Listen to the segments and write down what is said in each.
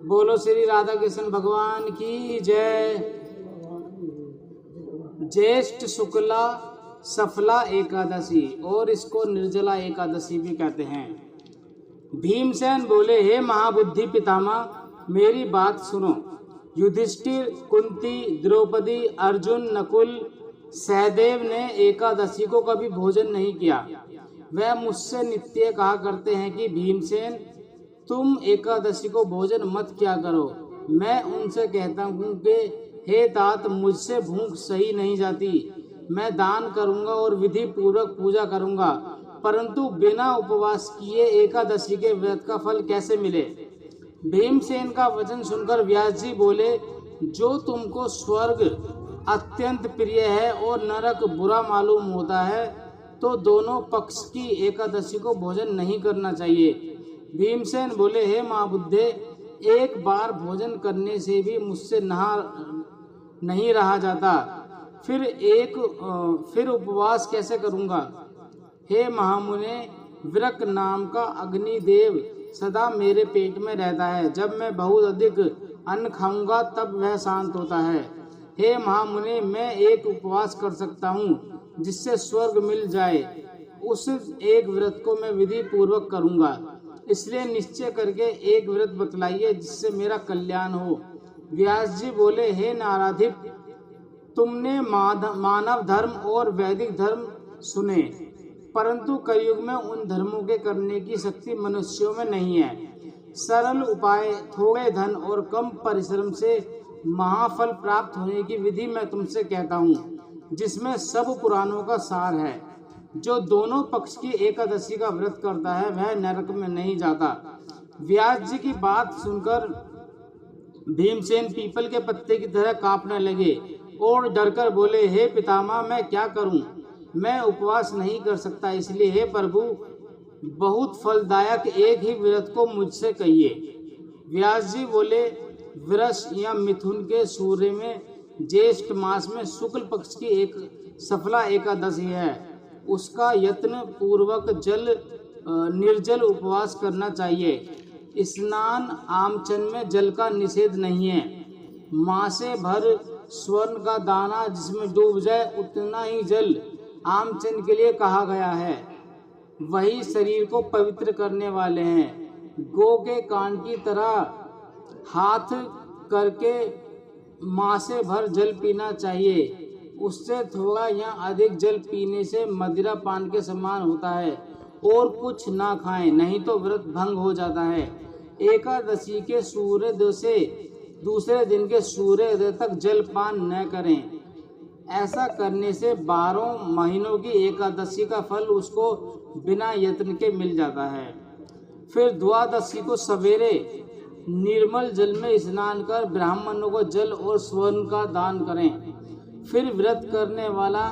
बोलो श्री राधा कृष्ण भगवान की जय। ज्येष्ठ शुक्ला सफला एकादशी और इसको निर्जला एकादशी भी कहते हैं। भीमसेन बोले, हे महाबुद्धि पितामह, मेरी बात सुनो। युधिष्ठिर, कुंती, द्रौपदी, अर्जुन, नकुल, सहदेव ने एकादशी को कभी भोजन नहीं किया। वह मुझसे नित्य कहा करते हैं कि भीमसेन, तुम एकादशी को भोजन मत किया करो। मैं उनसे कहता हूँ कि हे तात, मुझसे भूख सही नहीं जाती। मैं दान करूँगा और विधि पूर्वक पूजा करूँगा, परंतु बिना उपवास किए एकादशी के व्रत का फल कैसे मिले। भीमसेन का वचन सुनकर व्यास जी बोले, जो तुमको स्वर्ग अत्यंत प्रिय है और नरक बुरा मालूम होता है, तो दोनों पक्ष की एकादशी को भोजन नहीं करना चाहिए। भीमसेन बोले, हे महाबुद्धे, एक बार भोजन करने से भी मुझसे नहीं रहा जाता, फिर उपवास कैसे करूँगा। हे महामुने, वृक नाम का अग्निदेव सदा मेरे पेट में रहता है। जब मैं बहुत अधिक अन्न खाऊंगा तब वह शांत होता है। हे महामुने, मैं एक उपवास कर सकता हूँ जिससे स्वर्ग मिल जाए। उस एक व्रत को मैं विधि पूर्वक करूँगा, इसलिए निश्चय करके एक व्रत बतलाइए जिससे मेरा कल्याण हो। व्यास जी बोले, हे नाराधिप, तुमने मानव धर्म और वैदिक धर्म सुने, परंतु कलयुग में उन धर्मों के करने की शक्ति मनुष्यों में नहीं है। सरल उपाय, थोड़े धन और कम परिश्रम से महाफल प्राप्त होने की विधि मैं तुमसे कहता हूँ, जिसमें सब पुराणों का सार है। जो दोनों पक्ष की एकादशी का व्रत करता है वह नरक में नहीं जाता। व्यास जी की बात सुनकर भीमसेन पीपल के पत्ते की तरह कांपने लगे और डरकर बोले, हे पितामह, मैं क्या करूं? मैं उपवास नहीं कर सकता, इसलिए हे प्रभु, बहुत फलदायक एक ही व्रत को मुझसे कहिए। व्यास जी बोले, वृष या मिथुन के सूर्य में ज्येष्ठ मास में शुक्ल पक्ष की एक सफला एकादशी है। उसका यत्न पूर्वक निर्जल उपवास करना चाहिए। स्नान आमचन में जल का निषेध नहीं है। मासे भर स्वर्ण का दाना जिसमें डूब जाए उतना ही जल आमचन के लिए कहा गया है। वही शरीर को पवित्र करने वाले हैं। गौ के कान की तरह हाथ करके मासे भर जल पीना चाहिए। उससे थोड़ा या अधिक जल पीने से मदिरा पान के समान होता है। और कुछ ना खाएं, नहीं तो व्रत भंग हो जाता है। एकादशी के सूर्योदय से दूसरे दिन के सूर्योदय तक जलपान न करें। ऐसा करने से 12 महीनों की एकादशी का फल उसको बिना यत्न के मिल जाता है। फिर द्वादशी को सवेरे निर्मल जल में स्नान कर ब्राह्मणों को जल और स्वर्ण का दान करें। फिर व्रत करने वाला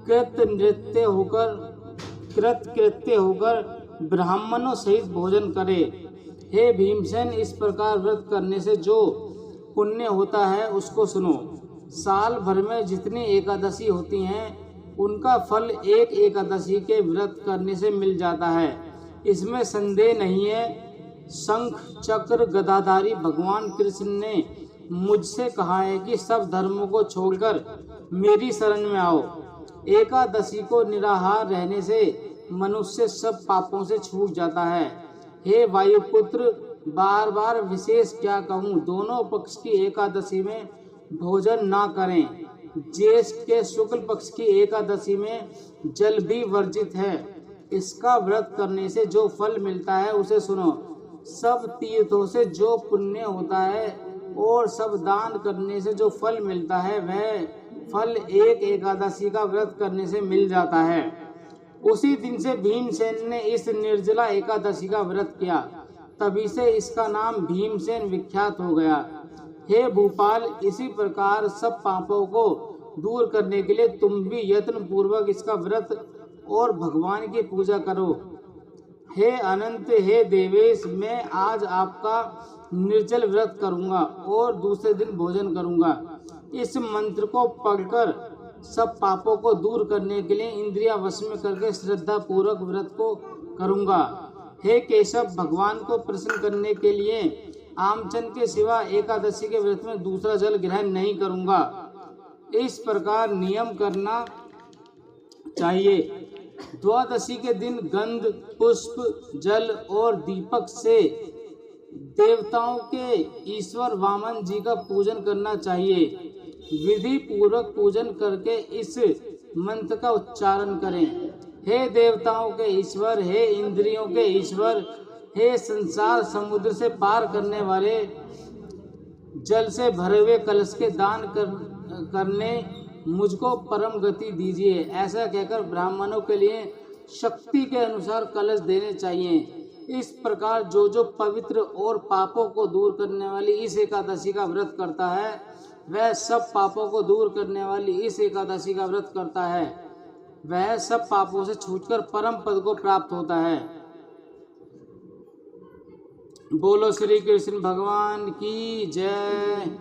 कृतकृत्य होकर ब्राह्मणों सहित भोजन करे। हे भीमसेन, इस प्रकार व्रत करने से जो पुण्य होता है उसको सुनो। साल भर में जितनी एकादशी होती हैं उनका फल एक एकादशी के व्रत करने से मिल जाता है, इसमें संदेह नहीं है। शंख चक्र गदाधारी भगवान कृष्ण ने मुझसे कहा है कि सब धर्मों को छोड़कर मेरी शरण में आओ। एकादशी को निराहार रहने से मनुष्य सब पापों से छूट जाता है। हे वायुपुत्र, बार बार विशेष क्या कहूँ, दोनों पक्ष की एकादशी में भोजन ना करें। ज्येष्ठ के शुक्ल पक्ष की एकादशी में जल भी वर्जित है। इसका व्रत करने से जो फल मिलता है उसे सुनो। सब तीर्थों से जो पुण्य होता है और सब दान करने से जो फल मिलता है वह फल एक एकादशी का व्रत करने से मिल जाता है। उसी दिन से भीमसेन ने इस निर्जला एकादशी का व्रत किया, तभी से इसका नाम भीमसेन विख्यात हो गया। हे भूपाल, इसी प्रकार सब पापों को दूर करने के लिए तुम भी यत्न पूर्वक इसका व्रत और भगवान की पूजा करो। हे अनंत, हे देवेश, मैं आज आपका निर्जल व्रत करूंगा और दूसरे दिन भोजन करूंगा। इस मंत्र को पढ़कर सब पापों को दूर करने के लिए इंद्रिया वश में करके श्रद्धा पूर्वक व्रत को करूंगा। हे केशव, भगवान को प्रसन्न करने के लिए आमचन के सिवा एकादशी के व्रत में दूसरा जल ग्रहण नहीं करूंगा। इस प्रकार नियम करना चाहिए। द्वादशी के दिन गंध, पुष्प, जल और दीपक से देवताओं के ईश्वर वामन जी का पूजन करना चाहिए। विधि पूर्वक पूजन करके इस मंत्र का उच्चारण करें। हे देवताओं के ईश्वर, हे इंद्रियों के ईश्वर, हे संसार समुद्र से पार करने वाले, जल से भरे हुए कलश के दान करने मुझको परम गति दीजिए। ऐसा कहकर ब्राह्मणों के लिए शक्ति के अनुसार कलश देने चाहिए। इस प्रकार जो जो पवित्र और पापों को दूर करने वाली इस एकादशी का व्रत करता है, वह सब पापों को दूर करने वाली इस एकादशी का व्रत करता है, वह सब पापों से छूटकर परम पद को प्राप्त होता है। बोलो श्री कृष्ण भगवान की जय।